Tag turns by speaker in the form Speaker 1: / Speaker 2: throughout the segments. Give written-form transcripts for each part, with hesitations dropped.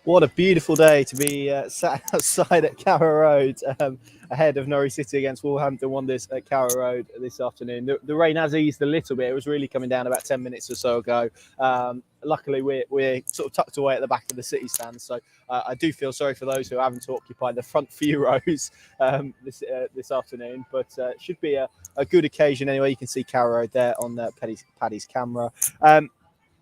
Speaker 1: What a beautiful day to be sat outside at Carrow Road ahead of Norwich City against Wolverhampton Wanderers at Carrow Road this afternoon. The rain has eased a little bit. It was really coming down about 10 minutes or so ago. Luckily, we're sort of tucked away at the back of the City stand, so I do feel sorry for those who are having to occupy the front few rows this afternoon. But it should be a good occasion anyway. You can see Carrow Road there on Paddy's camera.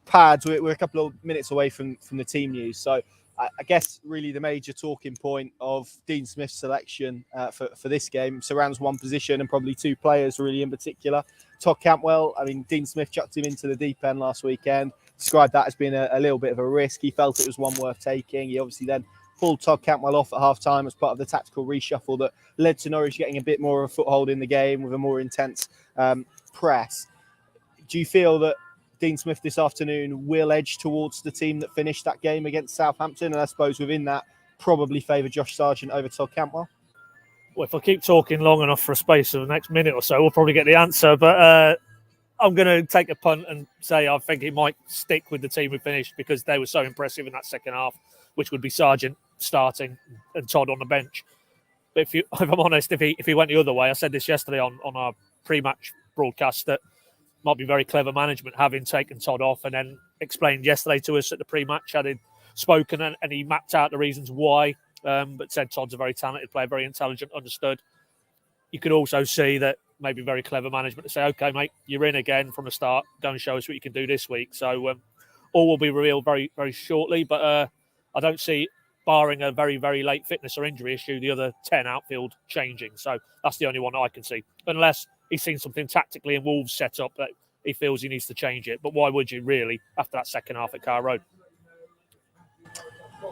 Speaker 1: Pads, we're a couple of minutes away from the team news, so I guess really the major talking point of Dean Smith's selection for this game surrounds one position and probably two players really in particular. Todd Cantwell, I mean, Dean Smith chucked him into the deep end last weekend, described that as being a little bit of a risk. He felt it was one worth taking. He obviously then pulled Todd Cantwell off at half-time as part of the tactical reshuffle that led to Norwich getting a bit more of a foothold in the game with a more intense press. Do you feel that Dean Smith this afternoon will edge towards the team that finished that game against Southampton, and I suppose within that probably favour Josh Sargent over Todd Cantwell?
Speaker 2: Well, if I keep talking long enough for a space of the next minute or so, we'll probably get the answer. But I'm going to take a punt and say I think he might stick with the team who finished because they were so impressive in that second half, which would be Sargent starting and Todd on the bench. But if I'm honest, if he went the other way, I said this yesterday on our pre-match broadcast that might be very clever management having taken Todd off and then explained yesterday to us at the pre-match had he spoken and he mapped out the reasons why, but said Todd's a very talented player, very intelligent, understood. You could also see that maybe very clever management to say, okay, mate, you're in again from the start. Go and show us what you can do this week. So all will be revealed very, very shortly. But I don't see, barring a very, very late fitness or injury issue, the other 10 outfield changing. So that's the only one I can see. Unless he's seen something tactically in Wolves set up that he feels he needs to change it. But why would you really after that second half at Carrow Road?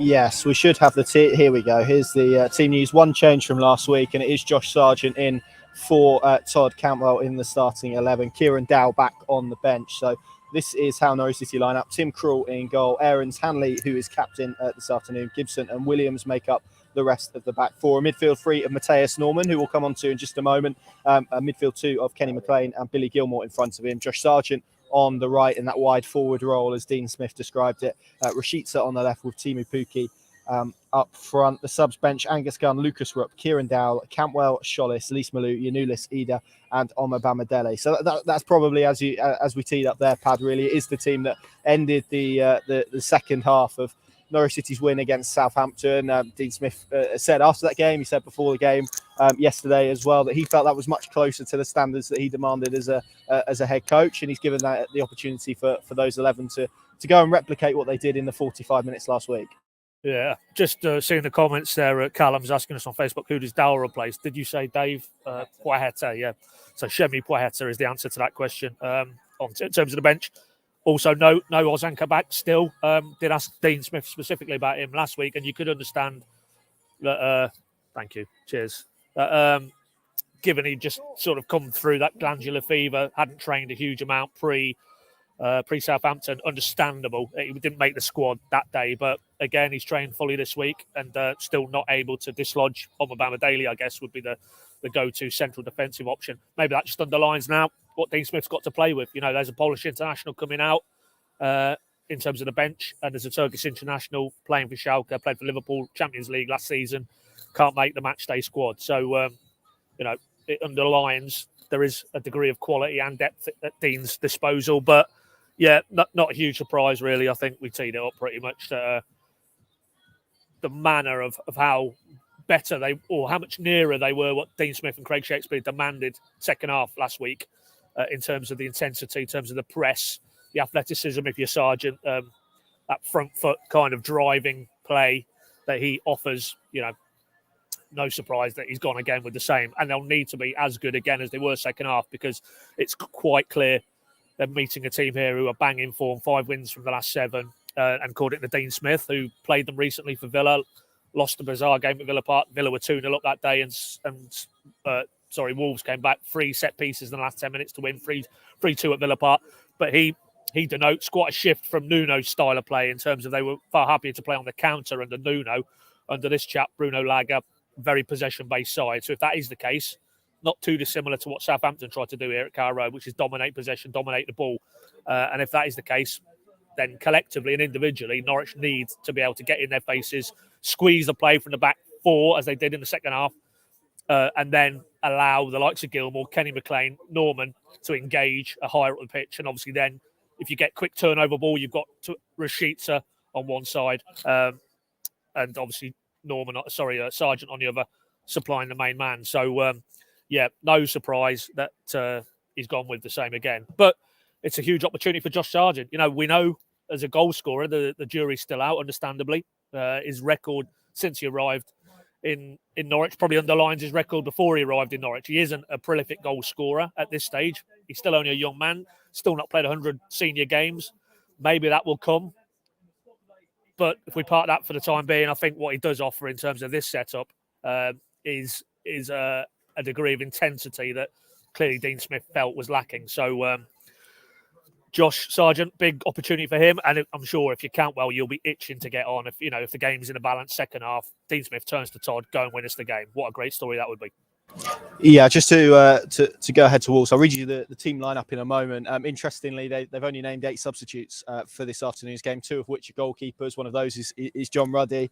Speaker 1: Yes, we should have the team. Here we go. Here's the team news. One change from last week, and it is Josh Sargent in for Todd Cantwell in the starting 11. Kieran Dow back on the bench. So this is how Norwich City line up. Tim Krul in goal. Aarons, Hanley, who is captain this afternoon. Gibson and Williams make up the rest of the back four. A midfield three of Matthias Norman, who we'll come on to in just a moment. A midfield two of Kenny McLean and Billy Gilmore in front of him. Josh Sargent on the right in that wide forward role, as Dean Smith described it. Rashica on the left with Timu Pukki up front. The subs bench: Angus Gunn, Lucas Rupp, Kieran Dowell, Cantwell, Sholis, Lise Malou, Yanulis, Ida, and Omar Bamadele. So that's probably, as we teed up there, Pad, really is the team that ended the second half of Norwich City's win against Southampton. Dean Smith said after that game, he said before the game yesterday as well, that he felt that was much closer to the standards that he demanded as a head coach, and he's given that the opportunity for those 11 to go and replicate what they did in the 45 minutes last week.
Speaker 2: Yeah, just seeing the comments there. Callum's asking us on Facebook, who does Dowell replace? Did you say Dave Poiheta? Yeah. So Shemi Poiheta is the answer to that question in terms of the bench. Also, no Ozanka back still. Did ask Dean Smith specifically about him last week, and you could understand that. Thank you. Cheers. Given he'd just sort of come through that glandular fever, hadn't trained a huge amount pre Southampton, understandable. He didn't make the squad that day, but again, he's trained fully this week and still not able to dislodge Omar Bamadele, I guess, would be the go-to central defensive option. Maybe that just underlines now what Dean Smith's got to play with. You know, there's a Polish international coming out in terms of the bench, and there's a Turkish international playing for Schalke, played for Liverpool Champions League last season, can't make the matchday squad. So, it underlines there is a degree of quality and depth at Dean's disposal, but yeah, not a huge surprise, really. I think we teed it up pretty much. The manner of how better or how much nearer they were what Dean Smith and Craig Shakespeare demanded second half last week in terms of the intensity, in terms of the press, the athleticism, if you're Sargent, that front foot kind of driving play that he offers, no surprise that he's gone again with the same. And they'll need to be as good again as they were second half, because it's quite clear they're meeting a team here who are banging form, 5 wins from the last 7, and according to Dean Smith, who played them recently for Villa, lost a bizarre game at Villa Park. Villa were 2-0 up that day, and Wolves came back 3 set pieces in the last 10 minutes to win 3-2 at Villa Park. But he denotes quite a shift from Nuno's style of play in terms of they were far happier to play on the counter under Nuno. Under this chap, Bruno Laga, very possession-based side. So if that is the case, not too dissimilar to what Southampton tried to do here at Carrow Road, which is dominate possession, dominate the ball. And if that is the case, then collectively and individually, Norwich need to be able to get in their faces, squeeze the play from the back four as they did in the second half, and then allow the likes of Gilmore, Kenny McLean, Norman to engage a higher up the pitch. And obviously then if you get quick turnover ball, you've got Rashica on one side, and obviously Sargent on the other, supplying the main man. So, no surprise that he's gone with the same again. But it's a huge opportunity for Josh Sargent. We know as a goal scorer, the jury's still out, understandably. His record since he arrived in Norwich probably underlines his record before he arrived in Norwich. He isn't a prolific goal scorer at this stage. He's still only a young man, still not played 100 senior games. Maybe that will come. But if we park that for the time being, I think what he does offer in terms of this setup is a degree of intensity that clearly Dean Smith felt was lacking. So Josh Sargent, big opportunity for him, and I'm sure if you count well, you'll be itching to get on. If the game's in a balanced second half, Dean Smith turns to Todd, go and win us the game. What a great story that would be.
Speaker 1: Yeah, just to go ahead to Wolves, I'll read you the team lineup in a moment. Interestingly, they've only named 8 substitutes for this afternoon's game, 2 of which are goalkeepers. One of those is John Ruddy.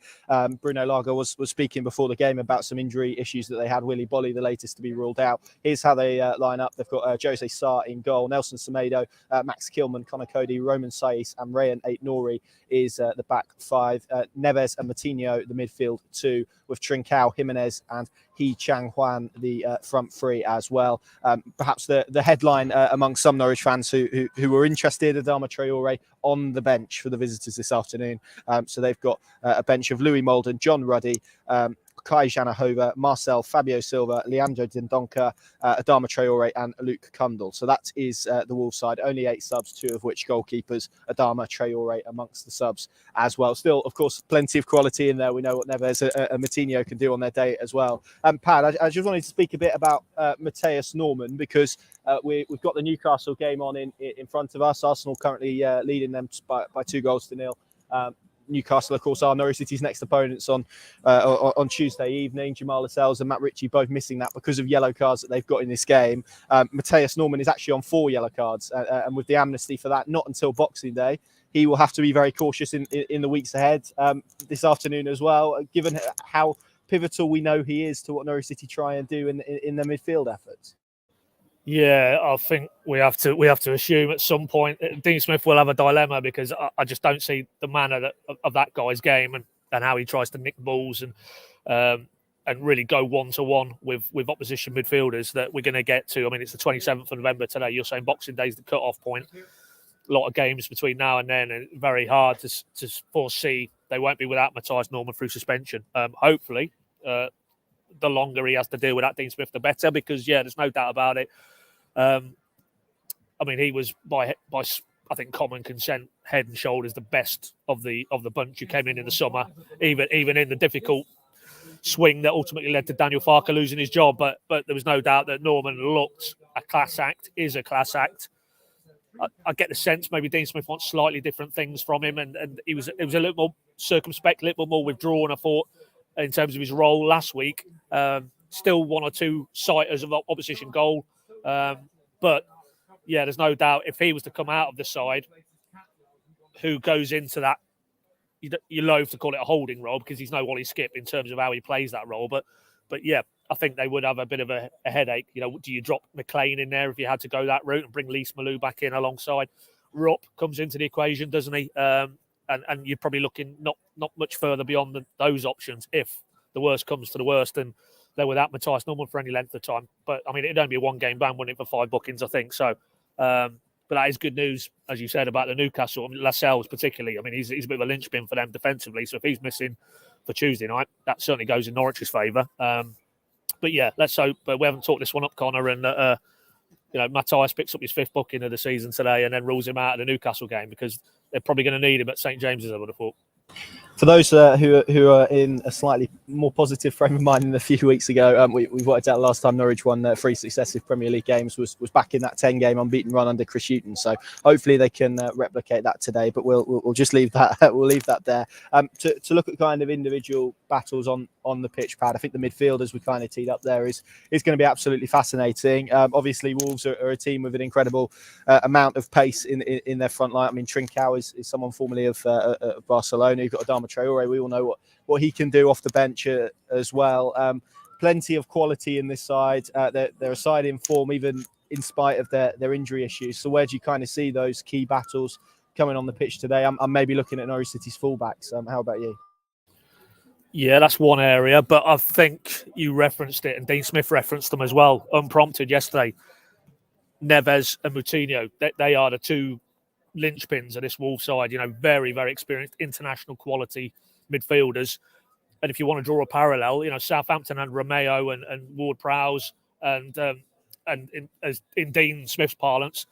Speaker 1: Bruno Lager was speaking before the game about some injury issues that they had. Willy Bolly, the latest to be ruled out. Here's how they line up. They've got Jose Sarr in goal, Nelson Semedo, Max Kilman, Connor Cody, Roman Saiz, and Rayan Ait-Nouri is the back 5. Neves and Matinho, the midfield 2, with Trincao, Jimenez, and He Chang Huan, the front 3 as well. Perhaps the headline among some Norwich fans who were interested, Adama Traore on the bench for the visitors this afternoon. So they've got a bench of Louis Molden, John Ruddy, Kai Janahova, Marcel, Fabio Silva, Leandro Dendoncker, Adama Traore, and Luke Kundle. So that is the Wolves side. Only 8 subs, 2 of which goalkeepers. Adama Traore amongst the subs as well. Still, of course, plenty of quality in there. We know what Neves and Matinho can do on their day as well. Pat, I just wanted to speak a bit about Matthias Norman, because we've got the Newcastle game on in front of us. Arsenal currently leading them by 2-0. Newcastle, of course, are Norwich City's next opponents on Tuesday evening. Jamal Lascelles and Matt Ritchie both missing that because of yellow cards that they've got in this game. Matthias Norman is actually on 4 yellow cards, and with the amnesty for that, not until Boxing Day. He will have to be very cautious in the weeks ahead, this afternoon as well, given how pivotal we know he is to what Norwich City try and do in their midfield efforts.
Speaker 2: Yeah, I think we have to assume at some point Dean Smith will have a dilemma, because I just don't see the manner of that guy's game and how he tries to nick balls and really go one-to-one with opposition midfielders that we're going to get to. I mean, it's the 27th of November today. You're saying Boxing Day is the cut-off point. A lot of games between now and then, and very hard to foresee they won't be without Matthias Norman through suspension. Hopefully, the longer he has to deal with that Dean Smith, the better, because, there's no doubt about it. I mean, he was by I think common consent, head and shoulders the best of the bunch who came in the summer, even in the difficult swing that ultimately led to Daniel Farker losing his job. But there was no doubt that Norman looked a class act, is a class act. I get the sense maybe Dean Smith wants slightly different things from him, and it was a little more circumspect, a little more withdrawn, I thought, in terms of his role last week. Still 1 or 2 sighters of opposition goal. But there's no doubt if he was to come out of the side, who goes into that, you loathe to call it a holding role because he's no Wally Skip in terms of how he plays that role. But I think they would have a bit of a headache. Do you drop McLean in there if you had to go that route and bring Lise Malou back in alongside? Rupp comes into the equation, doesn't he? And you're probably looking not much further beyond those options if the worst comes to the worst and they're without Matthias Norman for any length of time. But, I mean, it'd only be a 1-game ban, wouldn't it, for 5 bookings, I think. So, but that is good news, as you said, about the Newcastle. I mean, Lascelles particularly. I mean, he's a bit of a linchpin for them defensively. So if he's missing for Tuesday night, that certainly goes in Norwich's favour. But, let's hope. But we haven't talked this one up, Connor, and Matthias picks up his 5th booking of the season today and then rules him out of the Newcastle game, because they're probably going to need him at St James's, I would have thought.
Speaker 1: For those who are in a slightly more positive frame of mind than a few weeks ago, we worked out last time Norwich won 3 successive Premier League games was back in that 10-game unbeaten run under Chris Hughton. So hopefully they can replicate that today. But we'll just leave that we'll leave that there. To look at kind of individual battles on the pitch, Pad, I think the midfielders we kind of teed up there is going to be absolutely fascinating. Obviously, Wolves are a team with an incredible amount of pace in their front line. I mean, Trincao is someone formerly of Barcelona. You've got Adama Traore. We all know what he can do off the bench as well. Plenty of quality in this side. They're a side in form, even in spite of their injury issues. So where do you kind of see those key battles coming on the pitch today? I'm maybe looking at Norwich City's fullbacks. How about you?
Speaker 2: Yeah, that's one area, but I think you referenced it, and Dean Smith referenced them as well, unprompted yesterday. Neves and Moutinho, they are the two linchpins of this Wolves side. Very, very experienced international quality midfielders. And if you want to draw a parallel, Southampton and Romeo and Ward-Prowse and in Dean Smith's parlance,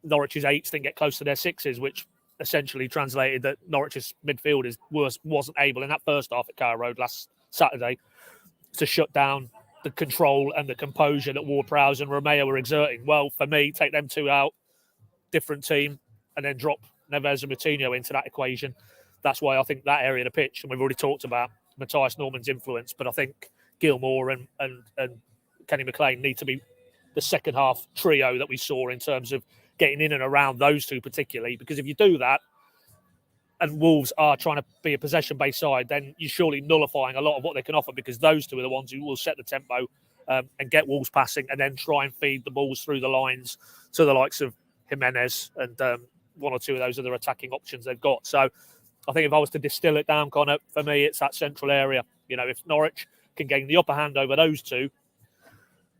Speaker 2: Norwich's eights didn't get close to their sixes, which essentially translated that Norwich's midfielders wasn't able in that first half at Carrow Road last Saturday to shut down the control and the composure that Ward-Prowse and Romeo were exerting. Well, for me, take them two out, different team, and then drop Neves and Moutinho into that equation. That's why I think that area of the pitch, and we've already talked about Matthias Norman's influence, but I think Gilmour and Kenny McLean need to be the second half trio that we saw in terms of getting in and around those two particularly, because if you do that and Wolves are trying to be a possession-based side, then you're surely nullifying a lot of what they can offer, because those two are the ones who will set the tempo and get Wolves passing and then try and feed the balls through the lines to the likes of Jimenez and one or two of those other attacking options they've got. So I think if I was to distill it down, Connor, for me, it's that central area. If Norwich can gain the upper hand over those two,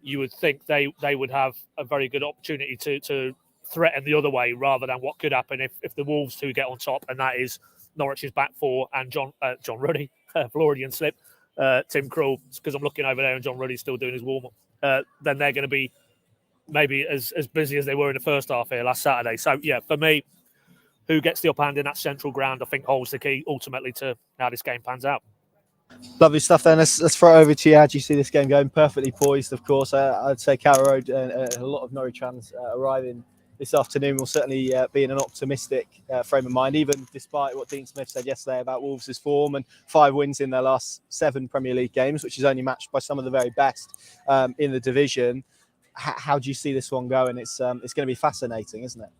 Speaker 2: you would think they would have a very good opportunity to threaten the other way, rather than what could happen if the Wolves two get on top, and that is Norwich's back four and John Ruddy, Floridian slip, Tim Krul, because I'm looking over there and John Ruddy's still doing his warm-up. Then they're going to be maybe as busy as they were in the first half here last Saturday. So, yeah, for me, who gets the upper hand in that central ground, I think holds the key ultimately to how this game pans out.
Speaker 1: Lovely stuff then. Let's throw it over to you. How do you see this game going? Perfectly poised, of course. I'd say Carrow Road, a lot of Norwich fans arriving this afternoon will certainly be in an optimistic frame of mind, even despite what Dean Smith said yesterday about Wolves' form and 5 wins in their last 7 Premier League games, which is only matched by some of the very best in the division. How do you see this one going? It's going to be fascinating, isn't it?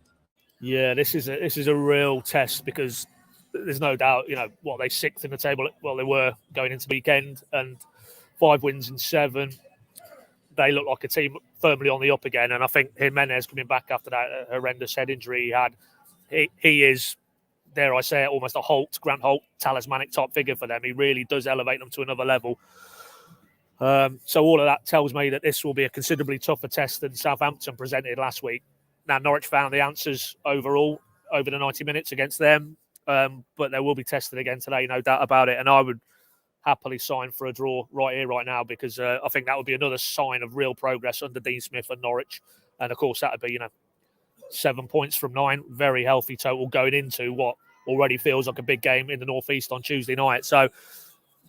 Speaker 2: Yeah, this is a real test, because there's no doubt, what, they 6th in the table. Well, they were going into the weekend, and 5 wins in 7. They look like a team firmly on the up again. And I think Jimenez coming back after that horrendous head injury he had, he is, dare I say it, almost a Grant Holt talismanic type figure for them. He really does elevate them to another level. So all of that tells me that this will be a considerably tougher test than Southampton presented last week. Now, Norwich found the answers overall over the 90 minutes against them, but they will be tested again today, no doubt about it. And I would happily sign for a draw right here, right now, because I think that would be another sign of real progress under Dean Smith and Norwich. And of course, that would be, 7 points from 9, very healthy total going into what already feels like a big game in the Northeast on Tuesday night. So,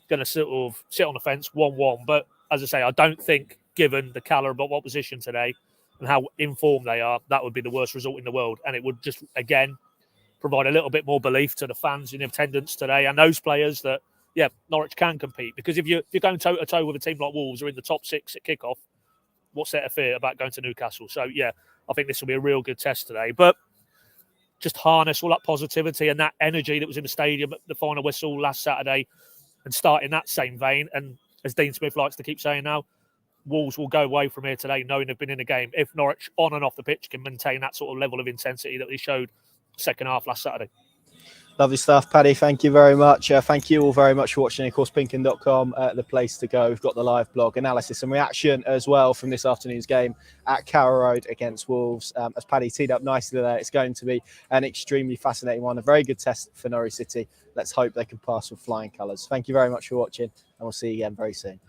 Speaker 2: going to sort of sit on the fence 1-1. But as I say, I don't think, given the calibre of opposition today and how informed they are, that would be the worst result in the world. And it would just, again, provide a little bit more belief to the fans in attendance today and those players that, yeah, Norwich can compete. Because if you're going toe-to-toe with a team like Wolves who are in the top 6 at kickoff, what's there to fear about going to Newcastle? So, yeah, I think this will be a real good test today. But just harness all that positivity and that energy that was in the stadium at the final whistle last Saturday and start in that same vein. And as Dean Smith likes to keep saying now, Wolves will go away from here today knowing they've been in a game if Norwich on and off the pitch can maintain that sort of level of intensity that they showed second half last Saturday.
Speaker 1: Lovely stuff, Paddy. Thank you very much. Thank you all very much for watching. Of course, Pinkin.com, the place to go. We've got the live blog analysis and reaction as well from this afternoon's game at Carrow Road against Wolves. As Paddy teed up nicely there, it's going to be an extremely fascinating one. A very good test for Norwich City. Let's hope they can pass with flying colours. Thank you very much for watching, and we'll see you again very soon.